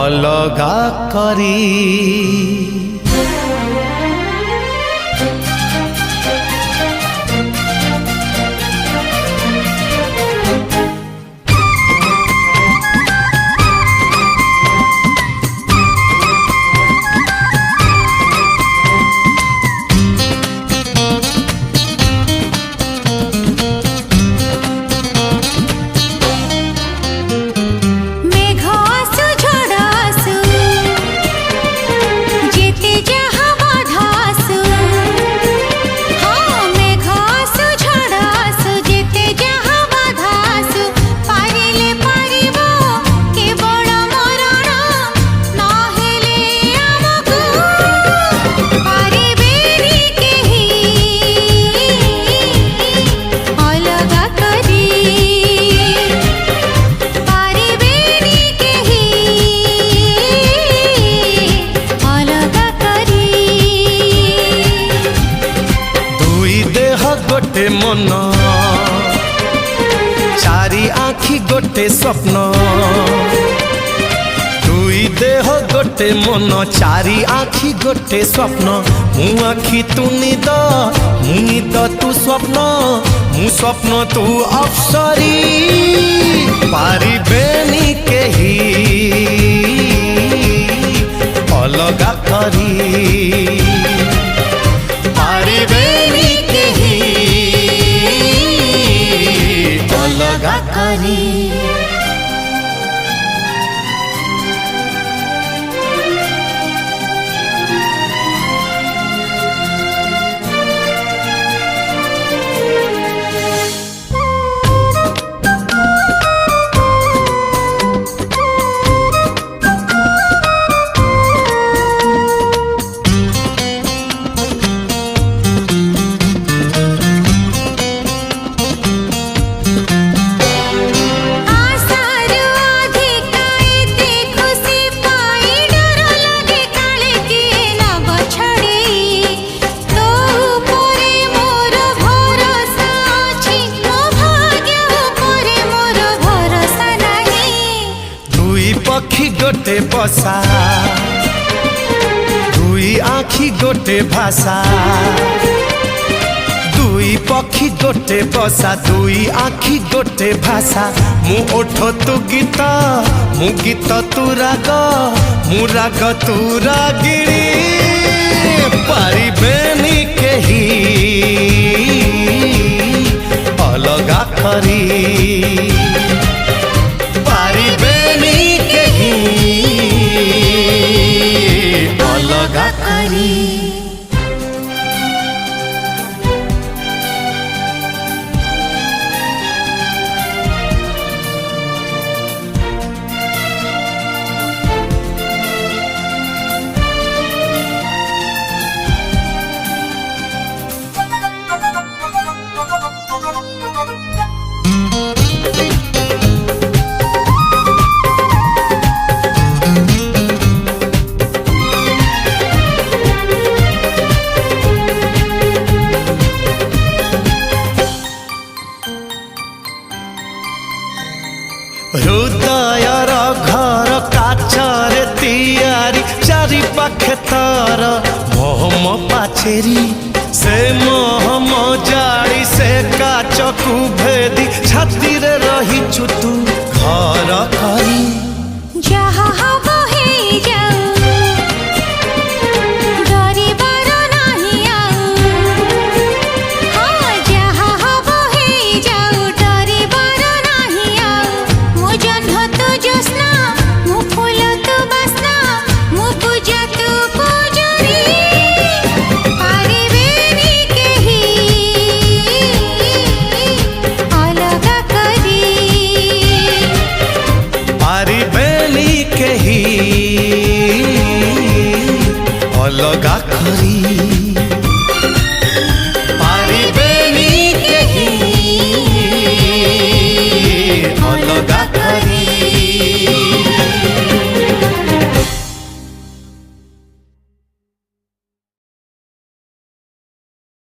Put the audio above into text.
अलगा करी गोटे मन चारि आखि गोटे स्वप्न दुई देह गोटे मन चारि आखि गोटे स्वप्न मु आखि तू निद मु निद तू स्वप्न मु स्वप्न तू अप्सरी पारिबेनी केही अलगा करी अलगा करी पक्षी गोटे बसा दुई आखि गोटे भाषा दुई पक्षी गोटे बसा दुई आखि गोटे भाषा मु ओठ तू गीत मु गीत तू राग मु राग तू रागिणी पारिबेनी केही अलगा करी अलगा करी हृदयर घर काचरे तियारी चारि पाखे तार मोहम पाछेरी से मोहम जाड़ी से काचकू